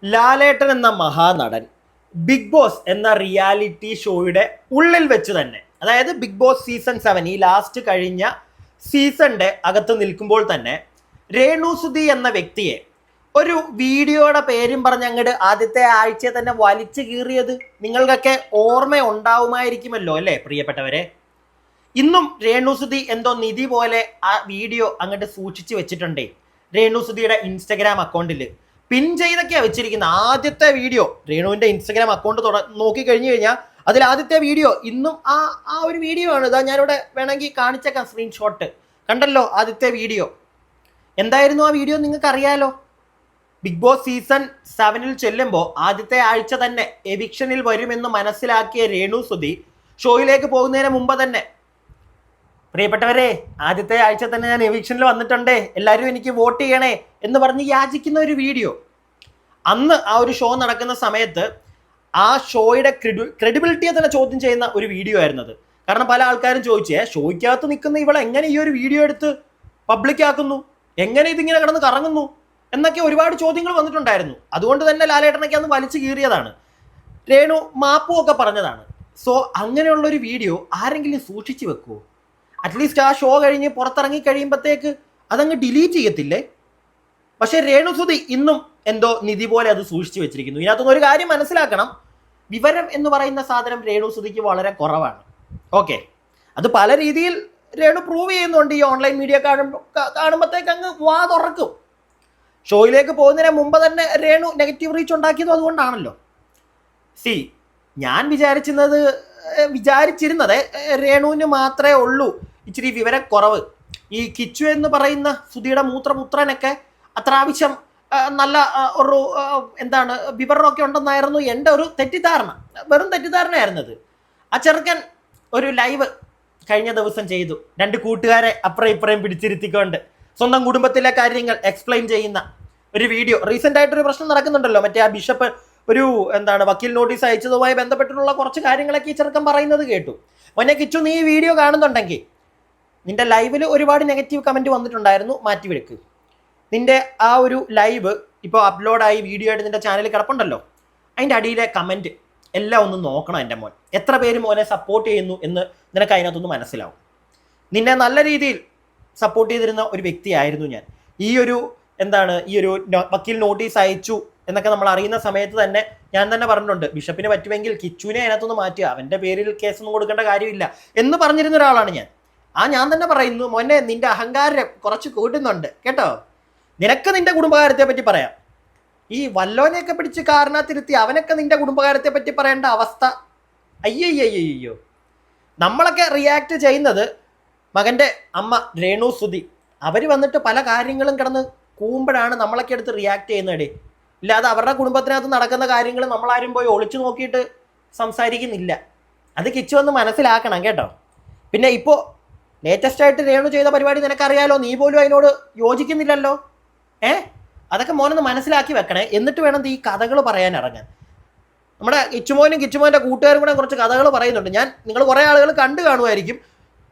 ലാലേട്ടൻ എന്ന മഹാനടൻ big boss എന്ന reality ഷോയുടെ ഉള്ളിൽ വെച്ച് തന്നെ, അതായത് ബിഗ് ബോസ് സീസൺ 7 ഈ ലാസ്റ്റ് കഴിഞ്ഞ സീസണിന്റെ അകത്ത് നിൽക്കുമ്പോൾ തന്നെ രേണു സുധി എന്ന വ്യക്തിയെ ഒരു വീഡിയോയുടെ പേരും പറഞ്ഞ് അങ്ങോട്ട് ആദ്യത്തെ ആഴ്ച തന്നെ വലിച്ചു കീറിയത് നിങ്ങൾക്കൊക്കെ ഓർമ്മ ഉണ്ടാവുമായിരിക്കുമല്ലോ അല്ലേ പ്രിയപ്പെട്ടവരെ. ഇന്നും രേണു സുധി എന്തോ നിധി പോലെ ആ വീഡിയോ അങ്ങോട്ട് സൂക്ഷിച്ചു വെച്ചിട്ടുണ്ടേ രേണു സുധിയുടെ ഇൻസ്റ്റഗ്രാം അക്കൗണ്ടിൽ പിൻ ചെയ്തൊക്കെയാണ് വെച്ചിരിക്കുന്നത്. ആദ്യത്തെ വീഡിയോ രേണുവിന്റെ ഇൻസ്റ്റഗ്രാം അക്കൗണ്ട് നോക്കി കഴിഞ്ഞു കഴിഞ്ഞാൽ അതിൽ ആദ്യത്തെ വീഡിയോ ഇന്നും ആ ഒരു വീഡിയോ ആണ്. ഇതാ ഞാനിവിടെ വേണമെങ്കിൽ കാണിച്ചേക്കാം, സ്ക്രീൻഷോട്ട് കണ്ടല്ലോ ആദ്യത്തെ വീഡിയോ. എന്തായിരുന്നു ആ വീഡിയോ നിങ്ങൾക്ക് അറിയാലോ. ബിഗ് ബോസ് സീസൺ 7 ചെല്ലുമ്പോൾ ആദ്യത്തെ ആഴ്ച തന്നെ എവിക്ഷനിൽ വരുമെന്ന് മനസ്സിലാക്കിയ രേണു സുധി ഷോയിലേക്ക് പോകുന്നതിന് മുമ്പ് തന്നെ, പ്രിയപ്പെട്ടവരെ ആദ്യത്തെ ആഴ്ച തന്നെ ഞാൻ എവിക്ഷനിൽ വന്നിട്ടുണ്ടേ, എല്ലാവരും എനിക്ക് വോട്ട് ചെയ്യണേ എന്ന് പറഞ്ഞ് യാചിക്കുന്ന ഒരു വീഡിയോ. അന്ന് ആ ഒരു ഷോ നടക്കുന്ന സമയത്ത് ആ ഷോയുടെ ക്രെഡിബിലിറ്റിയെ തന്നെ ചോദ്യം ചെയ്യുന്ന ഒരു വീഡിയോ ആയിരുന്നത്. കാരണം പല ആൾക്കാരും ചോദിച്ചേ, ഷോയ്ക്കകത്ത് നിൽക്കുന്ന ഇവളെ എങ്ങനെ ഈ ഒരു വീഡിയോ എടുത്ത് പബ്ലിക് ആക്കുന്നു, എങ്ങനെ ഇതിങ്ങനെ കിടന്ന് കറങ്ങുന്നു എന്നൊക്കെ ഒരുപാട് ചോദ്യങ്ങൾ വന്നിട്ടുണ്ടായിരുന്നു. അതുകൊണ്ട് തന്നെ ലാലേട്ടനൊക്കെ അന്ന് വലിച്ചു കീറിയതാണ്. രേണു മാപ്പും ഒക്കെ പറഞ്ഞതാണ്. സോ അങ്ങനെയുള്ളൊരു വീഡിയോ ആരെങ്കിലും സൂക്ഷിച്ചു വെക്കുമോ? അറ്റ്ലീസ്റ്റ് ആ ഷോ കഴിഞ്ഞ് പുറത്തിറങ്ങി കഴിയുമ്പോഴത്തേക്ക് അതങ്ങ് ഡിലീറ്റ് ചെയ്യത്തില്ലേ? പക്ഷെ രേണു സുധി ഇന്നും എന്തോ നിധി പോലെ അത് സൂക്ഷിച്ചു വെച്ചിരിക്കുന്നു. ഇതിനകത്തുനിന്ന് ഒരു കാര്യം മനസ്സിലാക്കണം, വിവരം എന്ന് പറയുന്ന സാധനം രേണു സുധിക്ക് വളരെ കുറവാണ്. ഓക്കെ, അത് പല രീതിയിൽ രേണു പ്രൂവ് ചെയ്യുന്നുണ്ട്. ഈ ഓൺലൈൻ മീഡിയ കാണുമ്പോഴത്തേക്ക് അങ്ങ് വാ തുറക്കും. ഷോയിലേക്ക് പോകുന്നതിന് മുമ്പ് തന്നെ രേണു നെഗറ്റീവ് റീച്ച് ഉണ്ടാക്കിയതും അതുകൊണ്ടാണല്ലോ. ഞാൻ വിചാരിച്ചിരുന്നത് രേണുവിന് മാത്രമേ ഉള്ളൂ ഇച്ചിരി വിവരക്കുറവ്. ഈ കിച്ചു എന്ന് പറയുന്ന സുധിയുടെ മൂത്രപുത്രനൊക്കെ അത്യാവശ്യം നല്ല ഒരു വിവരമൊക്കെ ഉണ്ടെന്നായിരുന്നു എൻ്റെ ഒരു തെറ്റിദ്ധാരണ. വെറും തെറ്റിദ്ധാരണയായിരുന്നത്. ആ ചെറുക്കൻ ഒരു ലൈവ് കഴിഞ്ഞ ദിവസം ചെയ്തു, 2 കൂട്ടുകാരെ അപ്പുറം ഇപ്പുറം പിടിച്ചിരുത്തിക്കൊണ്ട് സ്വന്തം കുടുംബത്തിലെ കാര്യങ്ങൾ എക്സ്പ്ലെയിൻ ചെയ്യുന്ന ഒരു വീഡിയോ. റീസെൻ്റ് ആയിട്ടൊരു പ്രശ്നം നടക്കുന്നുണ്ടല്ലോ, മറ്റേ ആ ബിഷപ്പ് ഒരു വക്കീൽ നോട്ടീസ് അയച്ചതുമായി ബന്ധപ്പെട്ടിട്ടുള്ള കുറച്ച് കാര്യങ്ങളൊക്കെ ഈ ചെറുക്കൻ പറയുന്നത് കേട്ടു. മോനെ കിച്ചു, നീ ഈ വീഡിയോ കാണുന്നുണ്ടെങ്കിൽ നിന്റെ ലൈവിൽ ഒരുപാട് നെഗറ്റീവ് കമൻറ്റ് വന്നിട്ടുണ്ടായിരുന്നു, മാറ്റിവെക്ക്. നിന്റെ ആ ഒരു ലൈവ് ഇപ്പോൾ അപ്ലോഡായി വീഡിയോ ആയിട്ട് നിന്റെ ചാനലിൽ കിടപ്പുണ്ടല്ലോ, അതിൻ്റെ അടിയിലെ കമൻറ്റ് എല്ലാം ഒന്ന് നോക്കണം എൻ്റെ മോൻ. എത്ര പേര് മോനെ സപ്പോർട്ട് ചെയ്യുന്നു എന്ന് നിനക്ക് അതിനകത്തൊന്ന് മനസ്സിലാവും. നിന്നെ നല്ല രീതിയിൽ സപ്പോർട്ട് ചെയ്തിരുന്ന ഒരു വ്യക്തിയായിരുന്നു ഞാൻ. ഈ ഒരു വക്കീൽ നോട്ടീസ് അയച്ചു എന്നൊക്കെ നമ്മൾ അറിയുന്ന സമയത്ത് തന്നെ ഞാൻ തന്നെ പറഞ്ഞിട്ടുണ്ട്, ബിഷപ്പിന് പറ്റുമെങ്കിൽ കിച്ചുവിനെ അതിനകത്തൊന്ന് മാറ്റുക, അവൻ്റെ പേരിൽ കേസൊന്നും കൊടുക്കേണ്ട കാര്യമില്ല എന്ന് പറഞ്ഞിരുന്ന ഒരാളാണ് ഞാൻ. ഞാൻ തന്നെ പറയുന്നു, മോനെ നിന്റെ അഹങ്കാരം കുറച്ച് കൂട്ടുന്നുണ്ട് കേട്ടോ. നിനക്ക് നിന്റെ കുടുംബകാര്യത്തെ പറ്റി പറയാം, ഈ വല്ലോനെയൊക്കെ പിടിച്ച് കാരണത്തിരുത്തി അവനൊക്കെ നിന്റെ കുടുംബകാര്യത്തെ പറ്റി പറയേണ്ട അവസ്ഥ. അയ്യോ, നമ്മളൊക്കെ റിയാക്ട് ചെയ്യുന്നത് മകൻ്റെ അമ്മ രേണു സുധി അവർ വന്നിട്ട് പല കാര്യങ്ങളും കിടന്ന് കൂമ്പഴാണ് നമ്മളൊക്കെ എടുത്ത് റിയാക്ട് ചെയ്യുന്നതേ. ഇല്ലാതെ അവരുടെ കുടുംബത്തിനകത്ത് നടക്കുന്ന കാര്യങ്ങൾ നമ്മളാരും പോയി ഒളിച്ചു നോക്കിയിട്ട് സംസാരിക്കുന്നില്ല. അത് കിച്ചു ഒന്ന് മനസ്സിലാക്കണം കേട്ടോ. പിന്നെ ഇപ്പോൾ ലേറ്റസ്റ്റ് ആയിട്ട് രേണു ചെയ്ത പരിപാടി നിനക്കറിയാലോ, നീ പോലും അതിനോട് യോജിക്കുന്നില്ലല്ലോ. അതൊക്കെ മോനൊന്ന് മനസ്സിലാക്കി വെക്കണേ. എന്നിട്ട് വേണം ഈ കഥകൾ പറയാൻ ഇറങ്ങാൻ. നമ്മുടെ കിച്ചുമോൻ്റെ കൂട്ടുകാരും കൂടെ കുറച്ച് കഥകൾ പറയുന്നുണ്ട്. നിങ്ങൾ കുറേ ആളുകൾ കണ്ടു കാണുമായിരിക്കും,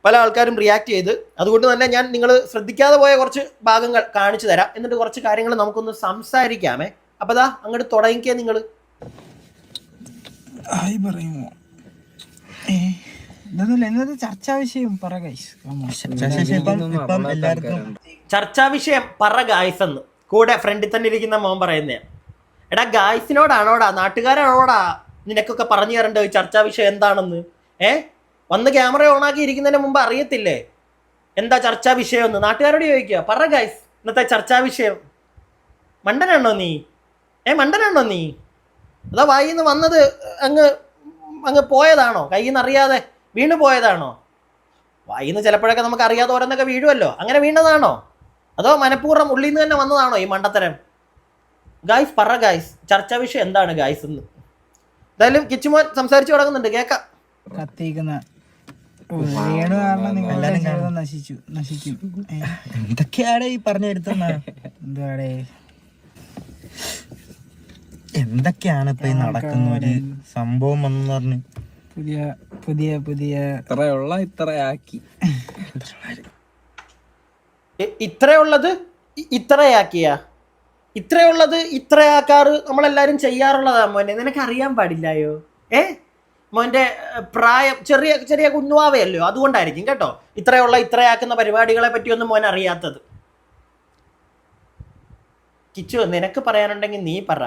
പല ആൾക്കാരും റിയാക്ട് ചെയ്ത്. അതുകൊണ്ട് തന്നെ ഞാൻ നിങ്ങൾ ശ്രദ്ധിക്കാതെ പോയ കുറച്ച് ഭാഗങ്ങൾ കാണിച്ചു തരാം, എന്നിട്ട് കുറച്ച് കാര്യങ്ങൾ നമുക്കൊന്ന് സംസാരിക്കാമേ. അപ്പോൾ ദാ അങ്ങോട്ട് തുടങ്ങിക്കേ നിങ്ങൾ. ചർച്ചാ വിഷയം പറ ഗായ്സ് എന്ന് കൂടെ ഫ്രണ്ടിൽ തന്നെ ഇരിക്കുന്ന മോൻ പറയുന്നേ. എടാ ഗായ്സിനോടാണോടാ, നാട്ടുകാരാണോടാ നിനക്കൊക്കെ പറഞ്ഞു തരേണ്ടത് ചർച്ചാ വിഷയം എന്താണെന്ന്? വന്ന് ക്യാമറ ഓണാക്കി ഇരിക്കുന്നതിന് മുമ്പ് അറിയത്തില്ലേ എന്താ ചർച്ചാ വിഷയം എന്ന്? നാട്ടുകാരോട് ചോദിക്കുക, പറ ഗായ്സ് ഇന്നത്തെ ചർച്ചാ വിഷയം. മണ്ടനാണോ നീ? മണ്ടനാണോ നീ? അതോ വായിൽ നിന്ന് വന്നത് അങ്ങ് പോയതാണോ? കയ്യിൽ നിന്ന് അറിയാതെ വീണു പോയതാണോ? വായിൽ നിന്ന് ചിലപ്പോഴൊക്കെ നമുക്ക് അറിയാതെ ഓരോന്നൊക്കെ വീഴുമല്ലോ, അങ്ങനെ വീണതാണോ? അതോ മനഃപൂർവ്വം ഉള്ളിൽ നിന്ന് തന്നെ വന്നതാണോ ഈ മണ്ടത്തരം? ഗായ്സ് പറ ഗായ്സ്, ചർച്ചാ വിഷയം എന്താണ് ഗായ്സ് എന്ന്? എന്തായാലും കിച്ചുമോൻ സംസാരിച്ചു തുടങ്ങുന്നുണ്ട്, കേൾക്കാം. കത്തിക്കുന്ന രേണു കാരണം നിങ്ങളെല്ലാം നശിക്കും. എന്തൊക്കെയാടേ ഈ പറഞ്ഞെടുത്തുന്ന? എന്തൊക്കെയാണ് ഇപ്പൊ ഈ നടക്കുന്ന ഒരു സംഭവം എന്ന് പറഞ്ഞ് പുതിയ ഇത്രയാക്കി ഇത്രയുള്ളത് ഇത്രയാക്കിയ ഇത്രയുള്ളത് ഇത്രയാക്കാറ് നമ്മളെല്ലാരും ചെയ്യാറുള്ളതാ മോനെ, നിനക്ക് അറിയാൻ പാടില്ലായോ? മോന്റെ പ്രായം ചെറിയ ചെറിയ കുഞ്ഞുവാവയല്ലോ, അതുകൊണ്ടായിരിക്കും കേട്ടോ ഇത്രയാക്കുന്ന പരിപാടികളെ പറ്റിയൊന്നും മോൻ അറിയാത്തത്. കിച്ചു, നിനക്ക് പറയാനുണ്ടെങ്കിൽ നീ പറ.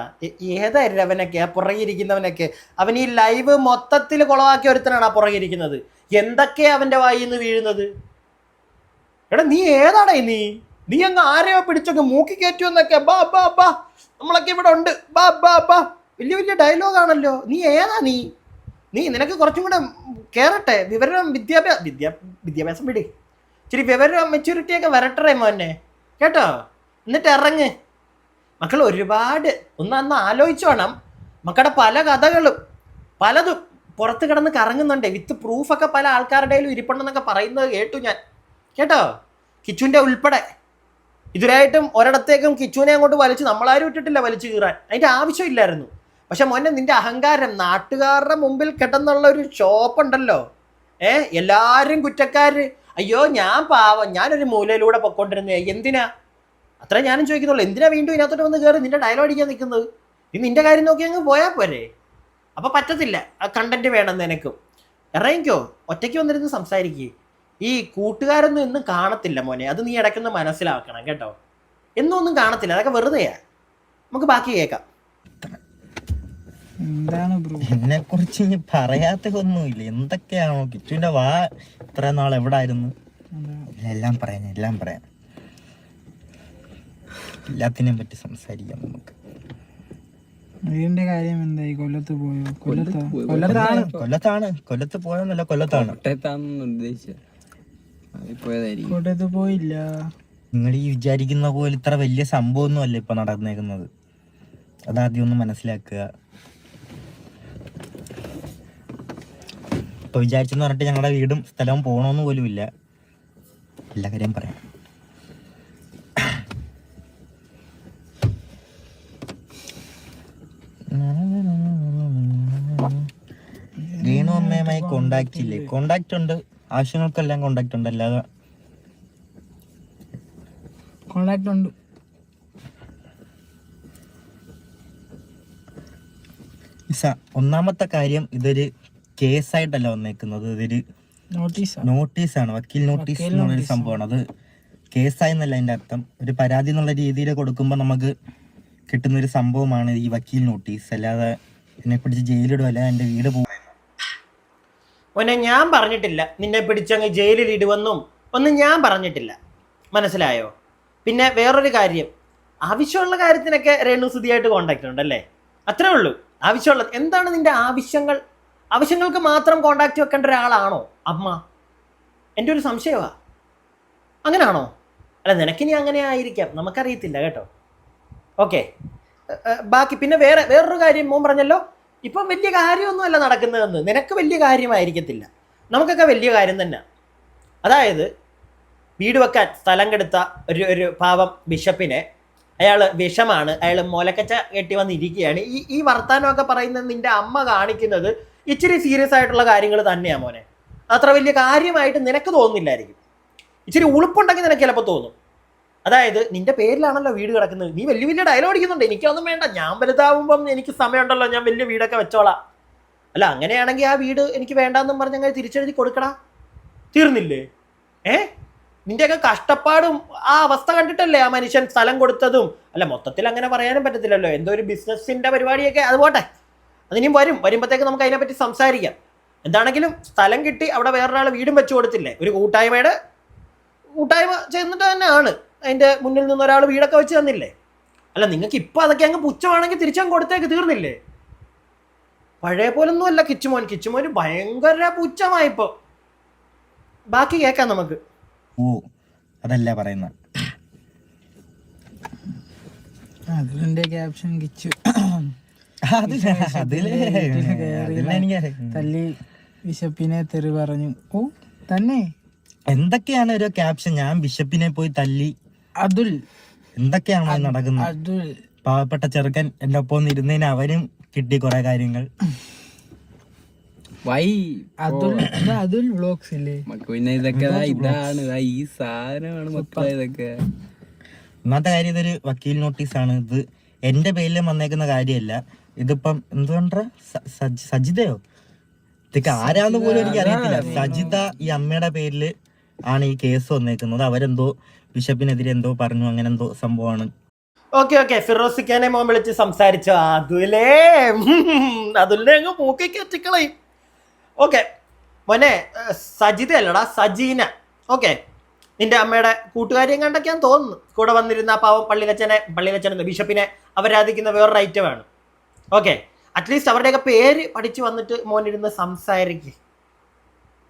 ഏതായിരുന്നു അവനൊക്കെ, ആ പുറകിരിക്കുന്നവനൊക്കെ? അവൻ ഈ ലൈവ് മൊത്തത്തിൽ കുളവാക്കിയ ഒരുത്തനാണ് ആ പുറകിരിക്കുന്നത്. എന്തൊക്കെയാ അവന്റെ വായിൽ നിന്ന് വീഴുന്നത്? എടാ നീ ഏതാടേ നീ അങ്ങ് ആരെയോ പിടിച്ചൊക്കെ മൂക്കി കയറ്റുമെന്നൊക്കെ. ബാ ബാ ബാ, നമ്മളൊക്കെ ഇവിടെ ഉണ്ട്, ബാ ബാ ബാ, വലിയ വലിയ ഡയലോഗാണല്ലോ. നീ ഏതാ നീ നിനക്ക് കുറച്ചും കൂടെ കേറട്ടെ, വിദ്യാഭ്യാസം വിട്, ഇച്ചിരി വിവരം മെച്യൂരിറ്റി ഒക്കെ വരട്ടെ മോനെ, കേട്ടോ? എന്നിട്ട് ഇറങ്ങ്. മക്കൾ ഒരുപാട് അന്ന് ആലോചിച്ചു വേണം. മക്കളുടെ പല കഥകളും പലതും പുറത്ത് കിടന്ന് കറങ്ങുന്നുണ്ട്. വിത്ത് പ്രൂഫൊക്കെ പല ആൾക്കാരുടെ ഇരിപ്പുണ്ടെന്നൊക്കെ പറയുന്നത് കേട്ടു ഞാൻ, കേട്ടോ? കിച്ചുവിൻ്റെ ഉൾപ്പെടെ. ഇതുവരായിട്ടും ഒരിടത്തേക്കും കിച്ചുവിനെ അങ്ങോട്ട് വലിച്ച് നമ്മളാരും ഇട്ടിട്ടില്ല വലിച്ചു കീറാൻ. അതിൻ്റെ ആവശ്യമില്ലായിരുന്നു. പക്ഷെ മോനെ, നിന്റെ അഹങ്കാരം, നാട്ടുകാരുടെ മുമ്പിൽ കിടന്നുള്ള ഒരു ഷോപ്പുണ്ടല്ലോ, എല്ലാവരും കുറ്റക്കാര്. അയ്യോ ഞാൻ പാവം, ഞാനൊരു മൂലയിലൂടെ പൊക്കോണ്ടിരുന്നേ, എന്തിനാ? അത്ര ഞാനും ചോദിക്കുന്നുള്ളൂ. എന്തിനാ വീണ്ടും ഇതിനകത്തോട്ട് വന്ന് കയറി നിന്റെ ഡയലോഗ് അടിക്കാൻ നിൽക്കുന്നത്? നീ നിന്റെ കാര്യം നോക്കി അങ്ങ് പോയാൽ പോരെ. അപ്പൊ പറ്റത്തില്ല, ആ കണ്ടന്റ് വേണം നിനക്കും. ഇറങ്ങിക്കോ, ഒറ്റയ്ക്ക് വന്നിരുന്ന് സംസാരിക്കുക. ഈ കൂട്ടുകാരൊന്നും എന്നും കാണത്തില്ല മോനെ, അത് നീ ഇടയ്ക്കൊന്ന് മനസ്സിലാക്കണം കേട്ടോ. ഒന്നും കാണത്തില്ല, അതൊക്കെ വെറുതെയാ. നമുക്ക് ബാക്കി കേൾക്കാം. എന്താണ് ബ്രോ എന്നെ കുറിച്ച് ഇനി പറയാത്തൊന്നുമില്ല. എന്തൊക്കെയാണോ കിച്ചുവിന്റെ വാ ഇത്ര നാൾ എവിടെ ആയിരുന്നു? എല്ലാം പറയാം എല്ലാത്തിനെയും പറ്റി സംസാരിക്കാം നമുക്ക്. വീടിന്റെ കാര്യം എന്തായി? കൊല്ലത്ത് പോയോ? കൊല്ലത്ത് പോയെന്നല്ല, കൊല്ലത്താണ്. കോട്ടയത്ത് പോയില്ല. നിങ്ങൾ ഈ വിചാരിക്കുന്ന പോലെ ഇത്ര വലിയ സംഭവമൊന്നും അല്ല ഇപ്പൊ നടന്നേക്കുന്നത്. അതാദ്യം ഒന്ന് മനസ്സിലാക്കുക. ഇപ്പൊ വിചാരിച്ചെന്ന് പറഞ്ഞിട്ട് ഞങ്ങളുടെ വീടും സ്ഥലവും പോകണമെന്ന് പോലും ഇല്ല. എല്ലാ കാര്യം പറയാം. രേണു അമ്മയുമായി കോണ്ടാക്ട് ഇല്ലേ? കോണ്ടാക്ട് ഉണ്ട്, ആവശ്യങ്ങൾക്കെല്ലാം കോണ്ടാക്ട് ഉണ്ട്. അല്ലാതെ കോണ്ടാക്ട് ഉണ്ട്. ഒന്നാമത്തെ കാര്യം, ഇതൊരു കേസായിട്ടല്ല വന്നേക്കുന്നത്, ഇതൊരു നോട്ടീസാണ്. വക്കീൽ നോട്ടീസ് എന്നുള്ളൊരു സംഭവമാണ്. അത് കേസായി എന്നല്ല അതിൻ്റെ അർത്ഥം. ഒരു പരാതി എന്നുള്ള രീതിയിൽ കൊടുക്കുമ്പോൾ നമുക്ക് കിട്ടുന്നൊരു സംഭവമാണ് ഈ വക്കീൽ നോട്ടീസ്. അല്ലാതെ എന്നെ പിടിച്ച് ജയിലിടുമല്ല, എൻ്റെ വീട് പോകും. മോനെ, ഞാൻ പറഞ്ഞിട്ടില്ല നിന്നെ പിടിച്ചങ്ങ് ജയിലിൽ ഇടുവെന്നും ഒന്നും ഞാൻ പറഞ്ഞിട്ടില്ല, മനസ്സിലായോ? പിന്നെ വേറൊരു കാര്യം, ആവശ്യമുള്ള കാര്യത്തിനൊക്കെ രേണുസുതിയായിട്ട് കോണ്ടാക്ട് ഉണ്ടല്ലേ, അത്രേ ഉള്ളൂ. ആവശ്യമുള്ളത് എന്താണ്? നിന്റെ ആവശ്യങ്ങൾക്ക് മാത്രം കോണ്ടാക്ട് വെക്കേണ്ട ഒരാളാണോ അമ്മ? എൻ്റെ ഒരു സംശയമാണ്. അങ്ങനെയാണോ? അല്ല, നിനക്കിനി അങ്ങനെ ആയിരിക്കാം, നമുക്കറിയത്തില്ല കേട്ടോ. ഓക്കെ, ബാക്കി പിന്നെ വേറൊരു കാര്യം മോൻ പറഞ്ഞല്ലോ, ഇപ്പം വലിയ കാര്യമൊന്നും അല്ല നടക്കുന്നതെന്ന്. നിനക്ക് വലിയ കാര്യമായിരിക്കത്തില്ല, നമുക്കൊക്കെ വലിയ കാര്യം തന്നെ. അതായത് വീട് വെക്കാൻ സ്ഥലം കെടുത്ത ഒരു പാവം ബിഷപ്പിനെ, അയാൾ വിഷമാണ്, അയാൾ മുലക്കച്ച കെട്ടി വന്നിരിക്കുകയാണ്. ഈ വർത്താനമൊക്കെ പറയുന്നത് നിന്റെ അമ്മ കാണിക്കുന്നത് ഇച്ചിരി സീരിയസ് ആയിട്ടുള്ള കാര്യങ്ങൾ തന്നെയാണ് മോനെ. അത്ര വലിയ കാര്യമായിട്ട് നിനക്ക് തോന്നുന്നില്ലായിരിക്കും. ഇച്ചിരി ഉളുപ്പുണ്ടെങ്കിൽ നിനക്ക് ചിലപ്പോൾ തോന്നും. അതായത് നിന്റെ പേരിലാണല്ലോ വീട് കിടക്കുന്നത്, നീ വലിയ വലിയ ഡയലോഗ് അടിക്കുന്നുണ്ട്. എനിക്കൊന്നും വേണ്ട, ഞാൻ വലുതാവുമ്പം എനിക്ക് സമയമുണ്ടല്ലോ, ഞാൻ വലിയ വീടൊക്കെ വെച്ചോളാം. അല്ല, അങ്ങനെയാണെങ്കിൽ ആ വീട് എനിക്ക് വേണ്ടാന്നും പറഞ്ഞ് അങ്ങനെ തിരിച്ചെഴുതി കൊടുക്കടാ, തീർന്നില്ലേ? നിന്റെയൊക്കെ കഷ്ടപ്പാടും ആ അവസ്ഥ കണ്ടിട്ടല്ലേ ആ മനുഷ്യൻ സ്ഥലം കൊടുത്തതും. അല്ല, മൊത്തത്തിൽ അങ്ങനെ പറയാനും പറ്റത്തില്ലല്ലോ, എന്തോ ഒരു ബിസിനസ്സിന്റെ പരിപാടിയൊക്കെ, അത് പോട്ടെ, അതിനും വരുമ്പോഴത്തേക്ക് നമുക്ക് അതിനെപ്പറ്റി സംസാരിക്കാം. എന്താണെങ്കിലും സ്ഥലം കിട്ടി, അവിടെ വേറൊരാൾ വീടും വെച്ചു കൊടുത്തില്ലേ, ഒരു കൂട്ടായ്മ ചെയ്യുന്നിട്ട് തന്നെയാണ്. അതിൻ്റെ മുന്നിൽ നിന്ന് ഒരാൾ വീടൊക്കെ വെച്ച് തന്നില്ലേ. അല്ല, നിങ്ങൾക്ക് ഇപ്പം അതൊക്കെ അങ്ങ് പുച്ഛമാണെങ്കിൽ തിരിച്ചങ്ങ് കൊടുത്തേക്ക്, തീർന്നില്ലേ? പഴയ പോലൊന്നും അല്ല കിച്ചുമോൻ ഭയങ്കര പുച്ഛമായിപ്പോ. ബാക്കി കേൾക്കാം നമുക്ക്. അതല്ല പറയുന്നത്. അതിന്റെ ക്യാപ്ഷൻ കിച്ചു തല്ലി ബിഷപ്പിനെ തെറി പറഞ്ഞു. ഓ തന്നെ എന്തൊക്കെയാണ് ഒരു ക്യാപ്ഷൻ? ഞാൻ ബിഷപ്പിനെ പോയി തല്ലി. അതുൽ എന്തൊക്കെയാണോ നടക്കുന്നത്? അതുൽ പാവപ്പെട്ട ചെറുക്കൻ എന്റെ ഒപ്പം ഇരുന്നതിന് അവനും കിട്ടി കുറെ കാര്യങ്ങൾ. അതുൽ വ്ലോഗ്സ് ഇല്ലേ? പിന്നെ ഇതൊക്കെ ഇതാണ് ഈ സാധനമാണ് മക്കളെ. ഇതൊക്കെ ഒന്നാമത്തെ കാര്യം ഇതൊരു വക്കീൽ നോട്ടീസാണ്. ഇത് എൻ്റെ പേരിലും വന്നേക്കുന്ന കാര്യമല്ല. ഇതിപ്പം എന്തുകൊണ്ടാ സജിതയോ ഇതൊക്കെ ആരാന്ന് പോലും എനിക്ക് അറിയത്തില്ല. സജിത ഈ അമ്മയുടെ പേരിൽ ആണ് ഈ കേസ് വന്നേക്കുന്നത്. അവരെന്തോ ബിഷപ്പിനെതിരെ എന്തോ പറഞ്ഞു, അങ്ങനെ എന്തോ സംഭവമാണ്. ഓക്കെ ഫിറോസിക്കാനെ മോൻ വിളിച്ച് സംസാരിച്ചോ? അതുലെ അങ്ങ് മൂക്കി കെറ്റിക്കളയും. ഓക്കെ മോനെ, സജിത അല്ലടാ, സജീന. ഓക്കെ, നിന്റെ അമ്മയുടെ കൂട്ടുകാരിയും കണ്ടൊക്കെയാൻ തോന്നുന്നു. കൂടെ വന്നിരുന്ന ആ പാവം പള്ളിയിലച്ചനെ ബിഷപ്പിനെ അവരാധിക്കുന്ന വേറൊരു ഐറ്റമാണ്. ഓക്കെ, അറ്റ്ലീസ്റ്റ് അവരുടെയൊക്കെ പേര് പഠിച്ചു വന്നിട്ട് മോനിരുന്ന് സംസാരിക്കും.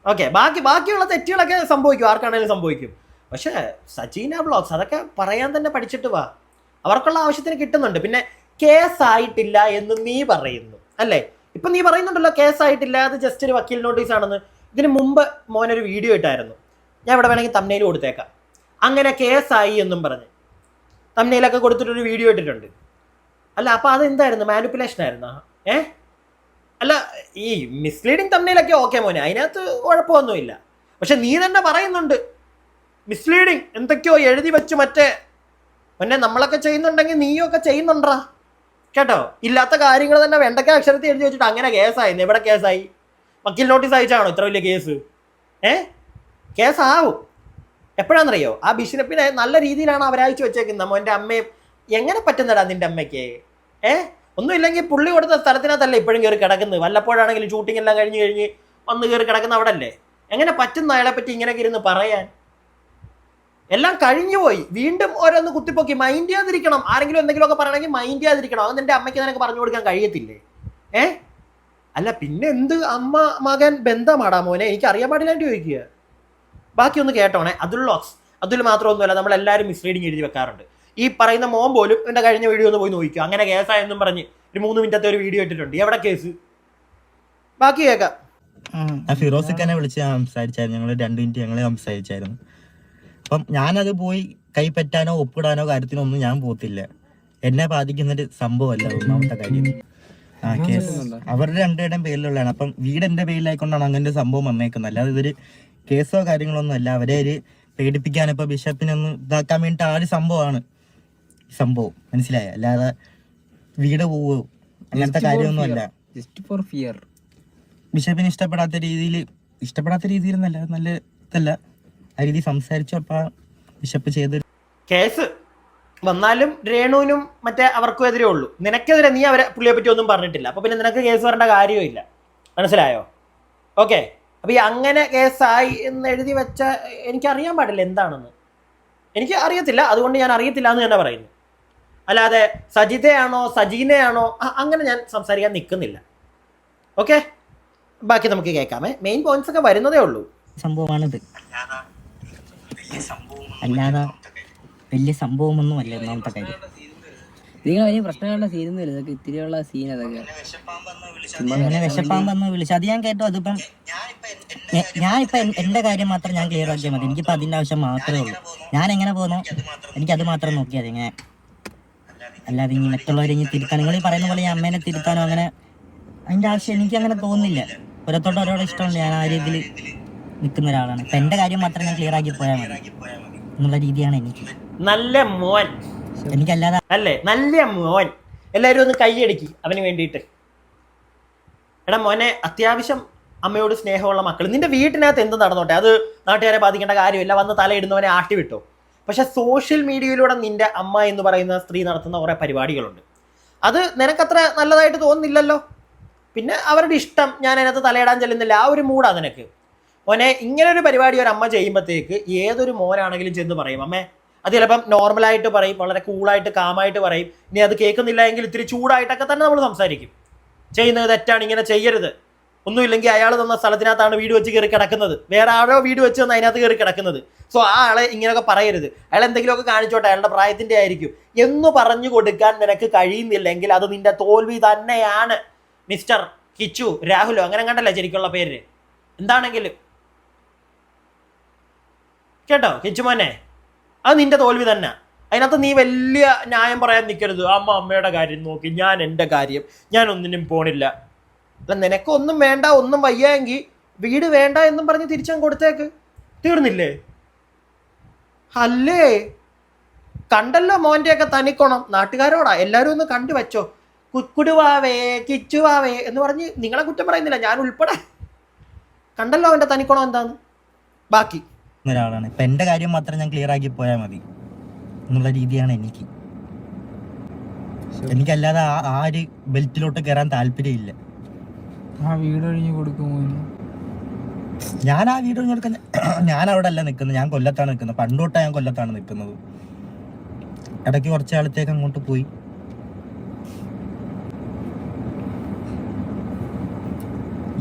ഓക്കെ, ബാക്കിയുള്ള തെറ്റുകളൊക്കെ സംഭവിക്കും, ആർക്കാണെങ്കിലും സംഭവിക്കും. പക്ഷേ സജീന വ്ളോഗ്സ് അതൊക്കെ പറയാൻ തന്നെ പഠിച്ചിട്ട് വാ. അവർക്കുള്ള ആവശ്യത്തിന് കിട്ടുന്നുണ്ട്. പിന്നെ കേസായിട്ടില്ല എന്ന് നീ പറയുന്നു അല്ലേ? ഇപ്പം നീ പറയുന്നുണ്ടല്ലോ കേസായിട്ടില്ല, അത് ജസ്റ്റ് ഒരു വക്കീൽ നോട്ടീസ് ആണെന്ന്. ഇതിന് മുമ്പ് മോനൊരു വീഡിയോ ഇട്ടായിരുന്നു, ഞാൻ ഇവിടെ വേണമെങ്കിൽ തംബ്നെയിൽ കൊടുത്തേക്കാം. അങ്ങനെ കേസായി എന്നും പറഞ്ഞ് തംബ്നെയിലൊക്കെ കൊടുത്തിട്ടൊരു വീഡിയോ ഇട്ടിട്ടുണ്ട്. അല്ല അപ്പോൾ അതെന്തായിരുന്നു? മാനിപ്പുലേഷൻ ആയിരുന്നോ? അല്ല, ഈ മിസ്ലീഡിങ് തംബ്നെയിലൊക്കെ ഓക്കെ മോനെ, അതിനകത്ത് കുഴപ്പമൊന്നുമില്ല. പക്ഷെ നീ തന്നെ പറയുന്നുണ്ട് മിസ്ലീഡിങ് എന്തൊക്കെയോ എഴുതി വെച്ച് മറ്റേ പിന്നെ നമ്മളൊക്കെ ചെയ്യുന്നുണ്ടെങ്കിൽ നീയും ഒക്കെ ചെയ്യുന്നുണ്ടാ കേട്ടോ. ഇല്ലാത്ത കാര്യങ്ങൾ തന്നെ വെണ്ടക്ക അക്ഷരത്തിൽ എഴുതി വെച്ചിട്ട് അങ്ങനെ കേസായി. എവിടെ കേസായി? വക്കീൽ നോട്ടീസ് അയച്ചാണോ ഇത്ര വലിയ കേസ്? കേസാവും. എപ്പോഴാണെന്നറിയോ? ആ ബിഷപ്പിനെ നല്ല രീതിയിലാണ് അവരയച്ചു വെച്ചേക്കുന്നത്. മോൻ്റെ അമ്മയും എങ്ങനെ പറ്റുന്നടാ നിൻ്റെ അമ്മയ്ക്ക്? ഒന്നുമില്ലെങ്കിൽ പുള്ളി കൊടുത്ത സ്ഥലത്തിനകത്തല്ലേ ഇപ്പോഴും കയറി കിടക്കുന്നത്. വല്ലപ്പോഴാണെങ്കിലും ഷൂട്ടിംഗ് എല്ലാം കഴിഞ്ഞ് വന്ന് കയറി കിടക്കുന്ന അവിടെ അല്ലേ. എങ്ങനെ പറ്റുന്ന അയാളെ പറ്റി ഇങ്ങനെയൊക്കെ ഇരുന്ന് പറയാൻ? എല്ലാം കഴിഞ്ഞു പോയി, വീണ്ടും ഓരോന്ന് കുത്തിപ്പൊക്കി. മൈൻഡ് ചെയ്യാതിരിക്കണം. ആരെങ്കിലും എന്തെങ്കിലുമൊക്കെ പറയണമെങ്കിൽ മൈൻഡ് ചെയ്യാതിരിക്കണം. അത് നിന്റെ അമ്മയ്ക്ക് നിനക്ക് പറഞ്ഞു കൊടുക്കാൻ കഴിയത്തില്ലേ? അല്ല പിന്നെ എന്ത് അമ്മ മകൻ ബന്ധമാടാ മോനെ? എനിക്ക് അറിയാൻ പാടില്ലാണ്ട് ചോദിക്കുക. ബാക്കിയൊന്ന് കേട്ടോണേ. അതുൽ മാത്രമൊന്നുമല്ല, നമ്മളെല്ലാവരും മിസ്ലീഡിങ് എഴുതി വെക്കാറുണ്ട്. ഈ പറയുന്ന മോൻ പോലും എൻ്റെ കഴിഞ്ഞ വീഡിയോ ഒന്ന് പോയി നോക്കിയോ. അങ്ങനെ കേസായെന്നും പറഞ്ഞ് ഒരു 3 മിനിറ്റത്തെ ഒരു വീഡിയോ ഇട്ടിട്ടുണ്ട്. എവിടെ കേസ്? ബാക്കി കേൾക്കാം. ഫിറോസിക്കാനെ വിളിച്ച് സംസാരിച്ചായിരുന്നു. ഞങ്ങൾ 2 മിനിറ്റ് ഞങ്ങൾ സംസാരിച്ചായിരുന്നു. അപ്പം ഞാനത് പോയി കൈപ്പറ്റാനോ ഒപ്പിടാനോ കാര്യത്തിനൊന്നും ഞാൻ പോകത്തില്ല. എന്നെ ബാധിക്കുന്നൊരു സംഭവമല്ല ഒന്നാമത്തെ കാര്യം. കേസ് അവരുടെ 2 പേരുടെയും പേരിലുള്ളതാണ്. അപ്പം വീട് എൻ്റെ പേരിലായിക്കൊണ്ടാണ് അങ്ങനെ ഒരു സംഭവം വന്നേക്കുന്നത്. അല്ലാതെ ഇതൊരു കേസോ കാര്യങ്ങളൊന്നും അല്ല. അവരെ ഒരു പേടിപ്പിക്കാൻ ഇപ്പോൾ ബിഷപ്പിനൊന്ന് ഇതാക്കാൻ വേണ്ടിയിട്ട് ആ ഒരു സംഭവമാണ് സംഭവം, മനസ്സിലായ? അല്ലാതെ വീട് പോവോ അങ്ങനത്തെ കാര്യമൊന്നും അല്ല. ബിഷപ്പിന് ഇഷ്ടപ്പെടാത്ത രീതിയിൽ നല്ല ഇതല്ല ആ രീതി സംസാരിച്ചു. അപ്പം ബിഷപ്പ് ചെയ്ത് കേസ് വന്നാലും രേണുവിനും മറ്റേ അവർക്കും എതിരേ ഉള്ളൂ. നിനക്കെതിരെ നീ പുള്ളിയെ പറ്റി ഒന്നും പറഞ്ഞിട്ടില്ല. അപ്പോൾ പിന്നെ നിനക്ക് കേസ് വരേണ്ട കാര്യമില്ല, മനസ്സിലായോ? ഓക്കെ, അപ്പോൾ ഈ അങ്ങനെ കേസായി എന്ന് എഴുതി വെച്ച എനിക്കറിയാൻ പാടില്ല എന്താണെന്ന്. എനിക്ക് അറിയത്തില്ല, അതുകൊണ്ട് ഞാൻ അറിയത്തില്ല എന്ന് തന്നെ പറയുന്നു. അല്ലാതെ സജിതയാണോ സജീനയാണോ അങ്ങനെ ഞാൻ സംസാരിക്കാൻ നിൽക്കുന്നില്ല. ഓക്കെ, ബാക്കി നമുക്ക് കേൾക്കാമേ. മെയിൻ പോയിന്റ്സ് ഒക്കെ വരുന്നതേ ഉള്ളൂ. സംഭവമാണിത്, അല്ലാതെ വലിയ സംഭവമൊന്നും അല്ല. ഒന്നാമത്തെ കാര്യം വലിയ പ്രശ്നങ്ങളുടെ സീനൊന്നുമില്ല. ഇതൊക്കെ ഇത്തിരിയുള്ള സീൻ. അതൊക്കെ അങ്ങനെ വിശപ്പാമ്പെന്ന് വിളിച്ചു അത് ഞാൻ കേട്ടു. അതിപ്പം ഞാനിപ്പോൾ എൻ്റെ കാര്യം മാത്രം ഞാൻ ക്ലിയർ ആക്കിയാൽ മതി. എനിക്കിപ്പോൾ അതിൻ്റെ ആവശ്യം മാത്രമേ ഉള്ളൂ. ഞാൻ എങ്ങനെ പോകുന്നു എനിക്കത് മാത്രം നോക്കിയാൽ മതി. ഇങ്ങനെ അല്ലാതെ ഇനി മറ്റുള്ളവരെ ഇനി തിരുത്താൻ നിങ്ങൾ ഈ പറയുന്ന പോലെ ഞാൻ അമ്മേനെ തിരുത്താനോ അങ്ങനെ അതിൻ്റെ ആവശ്യം എനിക്ക് അങ്ങനെ തോന്നുന്നില്ല. ഓരോത്തോട്ട് ഓരോടെ ഇഷ്ടമുണ്ട്. ഞാൻ ആ രീതിയിൽ നിൽക്കുന്ന ഒരാളാണ്. ഇപ്പം എൻ്റെ കാര്യം മാത്രം ഞാൻ ക്ലിയർ ആക്കി പോയാൽ മതി എന്നുള്ള രീതിയാണ് എനിക്ക്. നല്ല മോൻ എനിക്കല്ലാതെ അല്ലേ? നല്ല മോൻ. എല്ലാവരും ഒന്ന് കൈയടിക്ക് അവന് വേണ്ടിയിട്ട്. എടാ മോനെ, അത്യാവശ്യം അമ്മയോട് സ്നേഹമുള്ള മക്കൾ. നിന്റെ വീട്ടിനകത്ത് എന്ത് നടന്നോട്ടെ, അത് നാട്ടുകാരെ ബാധിക്കേണ്ട കാര്യമില്ല. വന്ന് തലയിടുന്നവനെ ആട്ടി വിട്ടോ. പക്ഷെ സോഷ്യൽ മീഡിയയിലൂടെ നിന്റെ അമ്മ എന്ന് പറയുന്ന സ്ത്രീ നടത്തുന്ന കുറേ പരിപാടികളുണ്ട്. അത് നിനക്കത്ര നല്ലതായിട്ട് തോന്നുന്നില്ലല്ലോ. പിന്നെ അവരുടെ ഇഷ്ടം, ഞാൻ അതിനകത്ത് തലയിടാൻ ചെല്ലുന്നില്ല, ആ ഒരു മൂടാ നിനക്ക്. മോനെ, ഇങ്ങനൊരു പരിപാടി ഒരു അമ്മ ചെയ്യുമ്പോഴത്തേക്ക് ഏതൊരു മോനാണെങ്കിലും ചെന്ന് പറയും അമ്മേ. അത് ചിലപ്പം നോർമലായിട്ട് പറയും, വളരെ കൂളായിട്ട് കാമായിട്ട് പറയും. ഇനി അത് കേൾക്കുന്നില്ല എങ്കിൽ ഇത്തിരി ചൂടായിട്ടൊക്കെ തന്നെ നമ്മൾ സംസാരിക്കും. ചെയ്യുന്നത് തെറ്റാണ്, ഇങ്ങനെ ചെയ്യരുത്. ഒന്നുമില്ലെങ്കിൽ അയാൾ തന്ന സ്ഥലത്തിനകത്താണ് വീട് വെച്ച് കയറി കിടക്കുന്നത്, വേറെ ആരോ വീട് വെച്ച് തന്ന അതിനകത്ത് കയറി കിടക്കുന്നത്. സോ ആ ആളെ ഇങ്ങനെയൊക്കെ പറയരുത്, അയാൾ എന്തെങ്കിലുമൊക്കെ കാണിച്ചോട്ടെ, അയാളുടെ പ്രായത്തിൻ്റെ ആയിരിക്കും എന്ന് പറഞ്ഞു കൊടുക്കാൻ നിനക്ക് കഴിയുന്നില്ലെങ്കിൽ അത് നിന്റെ തോൽവി തന്നെയാണ്. മിസ്റ്റർ കിച്ചു, രാഹുലോ അങ്ങനെ കണ്ടല്ലേ ശരിക്കുള്ള പേര്, എന്താണെങ്കിലും കേട്ടോ കിച്ചുമോനെ, അത് നിന്റെ തോൽവി തന്നെ. അതിനകത്ത് നീ വലിയ ന്യായം പറയാൻ നിൽക്കരുത്. അമ്മയുടെ കാര്യം നോക്കി, ഞാൻ എൻ്റെ കാര്യം, ഞാൻ ഒന്നിനും പോണില്ല. അല്ല, നിനക്കൊന്നും വേണ്ട, ഒന്നും വയ്യെങ്കിൽ വീട് വേണ്ട എന്നും പറഞ്ഞ് തിരിച്ചങ്ങ് കൊടുത്തേക്ക്. തീർന്നില്ലേ? അല്ലേ? കണ്ടല്ലോ മോൻ്റെയൊക്കെ തനിക്കോണം. നാട്ടുകാരോടാ എല്ലാവരും ഒന്ന് കണ്ടു വെച്ചോ. കുക്കുടുവാവേ കിച്ചുവാവേ എന്ന് പറഞ്ഞ് നിങ്ങളെ കുറ്റം പറയുന്നില്ല, ഞാൻ ഉൾപ്പെടെ. കണ്ടല്ലോ അവൻ്റെ തനിക്കോണം എന്താന്ന്. ബാക്കി ഒരാളാണ്. ഇപ്പം എൻ്റെ കാര്യം മാത്രം ഞാൻ ക്ലിയർ ആക്കി പോയാൽ മതി എന്നുള്ള രീതിയാണ് എനിക്കല്ലാതെ ആ ഒരു ബെൽറ്റിലോട്ട് കയറാൻ താല്പര്യമില്ല. ആ വീട് ഒഴിഞ്ഞു കൊടുക്കുമോ? ഞാൻ ആ വീട് ഒഴിഞ്ഞു കൊടുക്കുന്ന ഞാൻ അവിടെ അല്ല നിൽക്കുന്നത്, ഞാൻ കൊല്ലത്താണ് നിൽക്കുന്നത്. പണ്ടോട്ടാണ് ഞാൻ കൊല്ലത്താണ് നിൽക്കുന്നത്. ഇടയ്ക്ക് കുറച്ച് കാലത്തേക്ക് അങ്ങോട്ട് പോയി.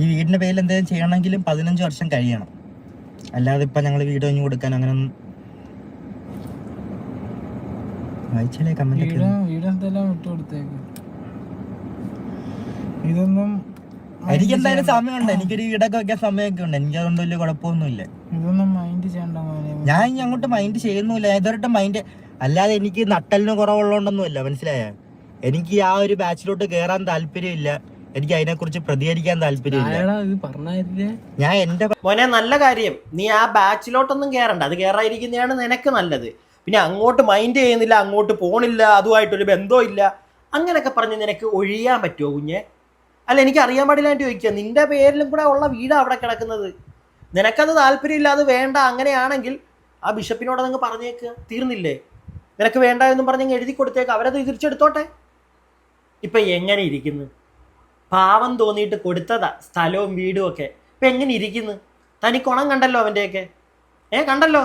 ഈ വീടിന്റെ പേരിൽ എന്തെങ്കിലും ചെയ്യണമെങ്കിലും 15 വർഷം കഴിയണം. അല്ലാതെ ഇപ്പൊ ഞങ്ങൾ വീട് ഒഴിഞ്ഞു കൊടുക്കാൻ അങ്ങനെ ഒന്നും വായിച്ചാലേ കമന്റ് ഇതൊന്നും എനിക്ക് എന്തായാലും സമയമുണ്ട്. എനിക്കൊരു വീടൊക്കെ വെക്കാൻ സമയമൊക്കെ ഉണ്ട്. എനിക്ക് അതുകൊണ്ട് വലിയ കുഴപ്പമൊന്നുമില്ല. ഇതൊന്നും മൈൻഡ് ചെയ്യണ്ട. ഞാൻ ഇനി അങ്ങോട്ട് മൈൻഡ് ചെയ്യുന്നില്ല. ഇതൊരു മൈൻഡ് അല്ലാതെ എനിക്ക് നട്ടലിന് കുറവുള്ളതുകൊണ്ടൊന്നുമില്ല, മനസ്സിലായ? എനിക്ക് ആ ഒരു ബാച്ചിലോട്ട് കയറാൻ താല്പര്യമില്ല. എനിക്ക് അതിനെക്കുറിച്ച് പ്രതികരിക്കാൻ താല്പര്യമില്ല. ഞാൻ എന്റെ മോനെ നല്ല കാര്യം, നീ ആ ബാച്ചിലോട്ടൊന്നും കയറണ്ട. അത് കയറാതിരിക്കുന്നതാണ് നിനക്ക് നല്ലത്. പിന്നെ അങ്ങോട്ട് മൈൻഡ് ചെയ്യുന്നില്ല, അങ്ങോട്ട് പോണില്ല, അതുമായിട്ടൊരു ബന്ധവും ഇല്ല, അങ്ങനെയൊക്കെ പറഞ്ഞ് നിനക്ക് ഒഴിയാൻ പറ്റുമോ കുഞ്ഞെ? അല്ല, എനിക്ക് അറിയാൻ പാടില്ലാണ്ട് ചോദിക്കുക. നിന്റെ പേരിലും കൂടെ ഉള്ള വീടാണ് അവിടെ കിടക്കുന്നത്. നിനക്കത് താല്പര്യമില്ല, അത് വേണ്ട. അങ്ങനെയാണെങ്കിൽ ആ ബിഷപ്പിനോട് അങ്ങ് പറഞ്ഞേക്കുക, തീർന്നില്ലേ? നിനക്ക് വേണ്ട എന്നും പറഞ്ഞ് എഴുതി കൊടുത്തേക്ക്, അവരത് തിരിച്ചെടുത്തോട്ടെ. ഇപ്പം എങ്ങനെ ഇരിക്കുന്നു? പാവം തോന്നിയിട്ട് കൊടുത്തതാ സ്ഥലവും വീടും ഒക്കെ. ഇപ്പം എങ്ങനെ ഇരിക്കുന്നു? തനിക്കുണം കണ്ടല്ലോ അവൻ്റെയൊക്കെ. കണ്ടല്ലോ.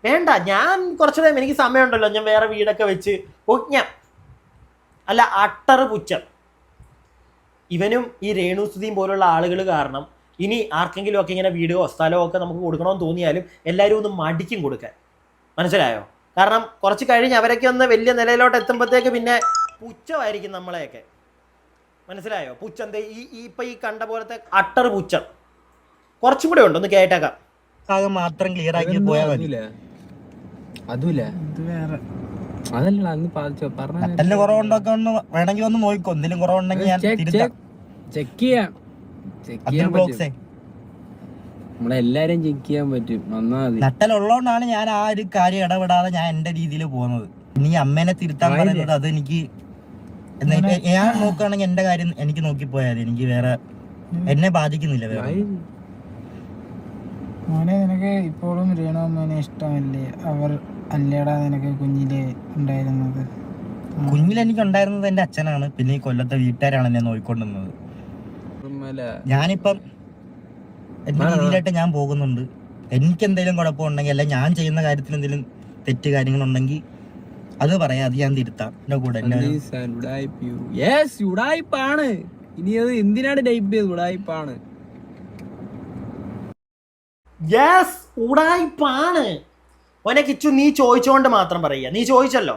വേണ്ട, ഞാൻ കുറച്ച് ടൈം, എനിക്ക് സമയമുണ്ടല്ലോ, ഞാൻ വേറെ വീടൊക്കെ വെച്ച് ഒജ്ഞം അല്ല അട്ടറ് പുച്ഛം. ഇവനും ഈ രേണുസുതിയും പോലുള്ള ആളുകൾ കാരണം ഇനി ആർക്കെങ്കിലും ഒക്കെ ഇങ്ങനെ വീടോ സ്ഥലമോ ഒക്കെ നമുക്ക് കൊടുക്കണമെന്ന് തോന്നിയാലും എല്ലാവരും ഒന്ന് മടിക്കും കൊടുക്കാൻ. മനസ്സിലായോ? കാരണം കുറച്ച് കഴിഞ്ഞ് അവരൊക്കെ ഒന്ന് വലിയ നിലയിലോട്ട് എത്തുമ്പോഴത്തേക്ക് പിന്നെ പുച്ഛമായിരിക്കും നമ്മളെയൊക്കെ. മനസ്സിലായോ? പുച്ഛം ഇപ്പം ഈ കണ്ട പോലത്തെ അട്ടർ പുച്ഛം കുറച്ചും കൂടെ ഉണ്ട്. ഒന്ന് കേട്ടേക്കാം. മാത്രം ക്ലിയർ ആക്കി പോയാൽ മതി. നട്ടലിന് കുറവുണ്ടൊക്കെ ഒന്ന് വേണമെങ്കിൽ ഒന്ന് നോക്കിക്കോ. എന്തെങ്കിലും കുറവുണ്ടെങ്കിൽ ഞാൻ ചെക്ക് ചെയ്യാം. നമ്മളെല്ലാരും ചെക്ക് ചെയ്യാൻ പറ്റും. നട്ടലുള്ളതുകൊണ്ടാണ് ഞാൻ ആ ഒരു കാര്യം ഇടപെടാതെ ഞാൻ എന്റെ രീതിയിൽ പോകുന്നത്. ഇനി അമ്മേനെ തിരുത്താൻ പറയുന്നത് അത് എനിക്ക് ഞാൻ നോക്കുകയാണെങ്കിൽ എന്റെ കാര്യം എനിക്ക് നോക്കിപ്പോയാൽ എനിക്ക് വേറെ എന്നെ ബാധിക്കുന്നില്ല. വേറെ മോനെ, നിനക്ക് ഇപ്പോഴും രേണു അമ്മേനെ ഇഷ്ടമല്ലേ? അവർ അല്ലേടാ നിനക്ക് കുഞ്ഞിലെ ഉണ്ടായിരുന്നത്? കുഞ്ഞിലെനിക്ക് ഉണ്ടായിരുന്നത് എന്റെ അച്ഛനാണ്. പിന്നെ ഈ കൊല്ലത്തെ വീട്ടുകാരാണ് എന്നെ നോക്കിക്കൊണ്ടിരുന്നത്. ഞാനിപ്പം എന്റെ രീതിയിലായിട്ട് ഞാൻ പോകുന്നുണ്ട്. എനിക്ക് എന്തെങ്കിലും കുഴപ്പമുണ്ടെങ്കിൽ അല്ല ഞാൻ ചെയ്യുന്ന കാര്യത്തിൽ എന്തെങ്കിലും തെറ്റ് കാര്യങ്ങളുണ്ടെങ്കിൽ അത് പറയാം, അത് ഞാൻ തിരുത്താം. എന്റെ കൂടെ ഉടായിപ്പാണ്. ഇനി അത് എന്തിനാണ് ടൈപ്പ് ചെയ്ത്? ഉടായിപ്പാണ്. യെസ്, ഉടായിപ്പാണ്. മോനെ കിച്ചു, നീ ചോദിച്ചുകൊണ്ട് മാത്രം പറയുക. നീ ചോദിച്ചല്ലോ,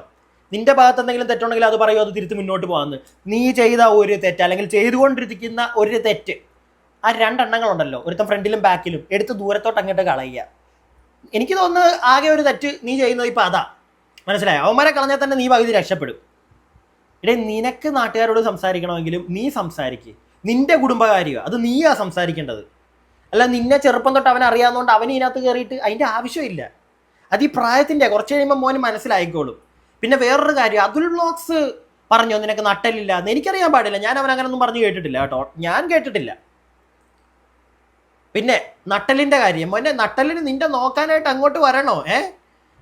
നിന്റെ ഭാഗത്ത് എന്തെങ്കിലും തെറ്റുണ്ടെങ്കിൽ അത് പറയൂ, അത് തിരുത്തി മുന്നോട്ട് പോകാമെന്ന്. നീ ചെയ്ത ഒരു തെറ്റ് അല്ലെങ്കിൽ ചെയ്തുകൊണ്ടിരിക്കുന്ന ഒരു തെറ്റ്, ആ 2 എണ്ണങ്ങളുണ്ടല്ലോ, ഒരുത്തം ഫ്രണ്ടിലും ബാക്കിലും, എടുത്ത് ദൂരത്തോട്ട് അങ്ങോട്ട് കളയുക. എനിക്ക് തോന്നുന്നത് ആകെ ഒരു തെറ്റ് നീ ചെയ്യുന്നത് ഇപ്പം അതാ. മനസ്സിലായോ? അവന്മാരെ കളഞ്ഞാൽ തന്നെ നീ പകുതി രക്ഷപ്പെടും. നിനക്ക് നാട്ടുകാരോട് സംസാരിക്കണമെങ്കിലും നീ സംസാരിക്കുക. നിന്റെ കുടുംബകാര്യമോ അത് നീയാ സംസാരിക്കേണ്ടത്. അല്ല, നിന്നെ ചെറുപ്പം തൊട്ട് അവനെ അറിയാവുന്നതുകൊണ്ട് അവന് ഇതിനകത്ത് കയറിയിട്ട് അതിൻ്റെ ആവശ്യമില്ല. അത് ഈ പ്രായത്തിൻ്റെ കുറച്ച് കഴിയുമ്പോൾ മോന് മനസ്സിലായിക്കോളും. പിന്നെ വേറൊരു കാര്യം, അതുൽ വ്ളോഗ്സ് പറഞ്ഞോ നിനക്ക് നട്ടലില്ല എന്ന്? എനിക്കറിയാൻ പാടില്ല, ഞാൻ അവൻ അങ്ങനൊന്നും പറഞ്ഞു കേട്ടിട്ടില്ല കേട്ടോ, ഞാൻ കേട്ടിട്ടില്ല. പിന്നെ നട്ടലിൻ്റെ കാര്യം, മോനെ നട്ടലിന് നിന്റെ നോക്കാനായിട്ട് അങ്ങോട്ട് വരണോ?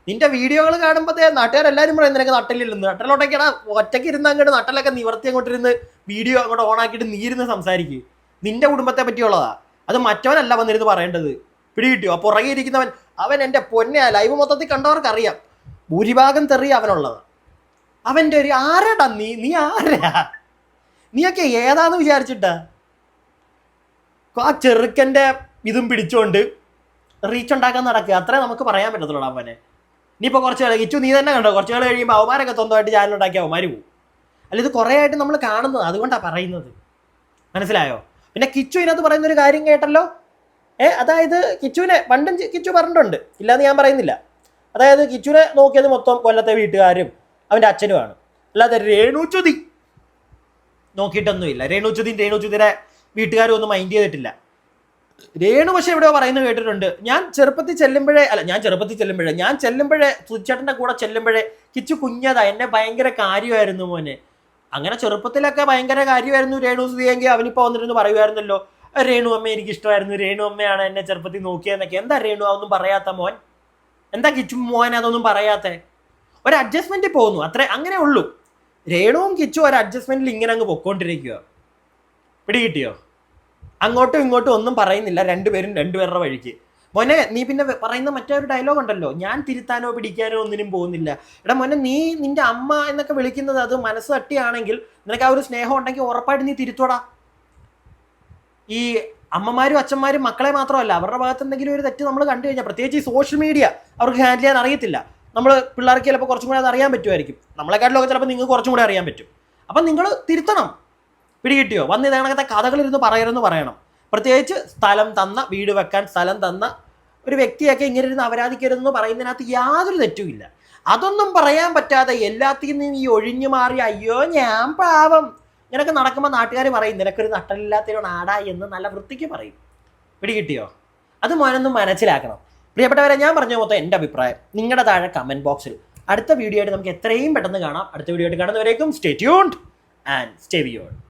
നിന്റെ വീഡിയോകൾ കാണുമ്പോഴത്തേ നാട്ടുകാരെല്ലാവരും പറയും നിനക്ക് നട്ടലില്ലെന്ന്. നട്ടലോട്ടൊക്കെയാണ് ഒറ്റയ്ക്ക് ഇരുന്ന് അങ്ങോട്ട് നട്ടലൊക്കെ നിവർത്തി അങ്ങോട്ടിരുന്ന് വീഡിയോ അങ്ങോട്ട് ഓണാക്കിയിട്ട് നീ ഇരുന്ന് സംസാരിക്കുക. നിന്റെ കുടുംബത്തെ പറ്റിയുള്ളതാ അത്, മറ്റവനല്ല വന്നിരുന്ന് പറയേണ്ടത്. പിടികിട്ടിയോ? ആ പുറകെ ഇരിക്കുന്നവൻ, അവൻ എൻ്റെ പൊന്നെ, ലൈവ് മൊത്തത്തിൽ കണ്ടവർക്കറിയാം ഭൂരിഭാഗം തെറി അവനുള്ളത്. അവൻ്റെ ഒരു ആരാടാ നീ ആരാ? നീയൊക്കെ ഏതാന്ന് വിചാരിച്ചിട്ടാ? ആ ചെറുക്കൻ്റെ ഇതും പിടിച്ചുകൊണ്ട് റീച്ച് ഉണ്ടാക്കാൻ നടക്കുക, അത്രേ നമുക്ക് പറയാൻ പറ്റത്തുള്ളൂ അവനെ. ഇനിയിപ്പോൾ കുറച്ച് കളി കിച്ചു നീ തന്നെ കണ്ടോ, കുറച്ച് കളി കഴിയുമ്പോൾ അവന്മാരൊക്കെ സ്വന്തമായിട്ട് ചാനലുണ്ടാക്കി അവന്മാർ പോകും. അല്ല, ഇത് കുറേ ആയിട്ട് നമ്മൾ കാണുന്നത്, അതുകൊണ്ടാണ് പറയുന്നത്. മനസ്സിലായോ? പിന്നെ കിച്ചു ഇതിനകത്ത് പറയുന്നൊരു കാര്യം കേട്ടല്ലോ. അതായത് കിച്ചുവിനെ പണ്ടും കിച്ചു പറഞ്ഞിട്ടുണ്ട്, ഇല്ലാന്ന് ഞാൻ പറയുന്നില്ല. അതായത് കിച്ചുവിനെ നോക്കിയത് മൊത്തം കൊല്ലത്തെ വീട്ടുകാരും അവൻ്റെ അച്ഛനുമാണ്, അല്ലാതെ രേണുചുതി നോക്കിയിട്ടൊന്നുമില്ല. രേണുചുതിയുടെ വീട്ടുകാരും ഒന്നും മൈൻഡ് ചെയ്തിട്ടില്ല. രേണു പക്ഷെ എവിടെയോ പറയുന്നത് കേട്ടിട്ടുണ്ട്, ഞാൻ ചെറുപ്പത്തിൽ ചെല്ലുമ്പോഴേ സുചേട്ടൻ്റെ കൂടെ ചെല്ലുമ്പോഴേ കിച്ചു കുഞ്ഞതാ, എന്നെ ഭയങ്കര കാര്യമായിരുന്നു മോനെ. അങ്ങനെ ചെറുപ്പത്തിലൊക്കെ ഭയങ്കര കാര്യമായിരുന്നു രേണു സുധിയെങ്കിൽ അവനിപ്പോൾ വന്നിരുന്ന് പറയുമായിരുന്നല്ലോ, രേണു അമ്മ എനിക്ക് ഇഷ്ടമായിരുന്നു, രേണു അമ്മയാണ് എന്നെ ചെറുപ്പത്തിൽ നോക്കിയതെന്നൊക്കെ. എന്താ രേണു അതൊന്നും പറയാത്ത മോൻ? എന്താ കിച്ചു മോൻ അതൊന്നും പറയാത്ത? ഒരു അഡ്ജസ്റ്റ്മെന്റിൽ പോകുന്നു, അങ്ങനെ ഉള്ളൂ. രേണുവും കിച്ചു ഒരു അഡ്ജസ്റ്റ്മെന്റിൽ ഇങ്ങനെ അങ്ങ് പൊക്കോണ്ടിരിക്കുക. പിടികിട്ടിയോ? അങ്ങോട്ടും ഇങ്ങോട്ടും ഒന്നും പറയുന്നില്ല, രണ്ടുപേരും രണ്ടുപേരുടെ വഴിക്ക്. മോനെ നീ പിന്നെ പറയുന്ന മറ്റൊരു ഡയലോഗ് ഉണ്ടല്ലോ, ഞാൻ തിരുത്താനോ പിടിക്കാനോ ഒന്നിനും പോകുന്നില്ല. എടാ മോനെ, നീ നിന്റെ അമ്മ എന്നൊക്കെ വിളിക്കുന്നത് അത് മനസ്സ് തട്ടിയാണെങ്കിൽ, നിനക്ക് ആ ഒരു സ്നേഹം ഉണ്ടെങ്കിൽ ഉറപ്പായിട്ട് നീ തിരുത്തോടാ. ഈ അമ്മമാരും അച്ഛന്മാരും മക്കളെ മാത്രമല്ല, അവരുടെ ഭാഗത്ത് എന്തെങ്കിലും ഒരു തെറ്റ് നമ്മൾ കണ്ടു കഴിഞ്ഞാൽ, പ്രത്യേകിച്ച് ഈ സോഷ്യൽ മീഡിയ അവർക്ക് ഹാൻഡിൽ ചെയ്യാൻ അറിയത്തില്ല. നമ്മൾ പിള്ളേർക്ക് ചിലപ്പോൾ കുറച്ചും കൂടെ അത് അറിയാൻ പറ്റുമായിരിക്കും, നമ്മളെക്കാട്ടിലൊക്കെ ചിലപ്പോൾ നിങ്ങൾക്ക് കുറച്ചും കൂടെ അറിയാൻ പറ്റും. അപ്പം നിങ്ങൾ തിരുത്തണം. പിടികിട്ടിയോ? വന്ന് ഇതേണക്കത്തെ കഥകളിരുന്ന് പറയണം. പ്രത്യേകിച്ച് സ്ഥലം തന്ന, വീട് വെക്കാൻ സ്ഥലം തന്ന ഒരു വ്യക്തിയൊക്കെ ഇങ്ങനെ ഇരുന്ന് അപരാധിക്കരുതെന്ന് പറയുന്നതിനകത്ത് യാതൊരു തെറ്റുമില്ല. അതൊന്നും പറയാൻ പറ്റാതെ എല്ലാത്തിനും ഈ ഒഴിഞ്ഞു മാറി അയ്യോ ഞാൻ പാവം ഇങ്ങനൊക്കെ നടക്കുമ്പോൾ നാട്ടുകാർ പറയും നിനക്കൊരു നട്ടലില്ലാത്തൊരു നാടാ എന്ന് നല്ല വൃത്തിക്ക് പറയും. പിടികിട്ടിയോ? അത് മോനൊന്നും മനസ്സിലാക്കണം. പ്രിയപ്പെട്ടവരെ, ഞാൻ പറഞ്ഞ മൊത്തം എൻ്റെ അഭിപ്രായം. നിങ്ങളുടെ താഴെ കമൻറ്റ് ബോക്സിൽ. അടുത്ത വീഡിയോ ആയിട്ട് നമുക്ക് എത്രയും പെട്ടെന്ന് കാണാം. അടുത്ത വീഡിയോ ആയിട്ട് കാണുന്നവരേക്കും stay tuned and stay beyond.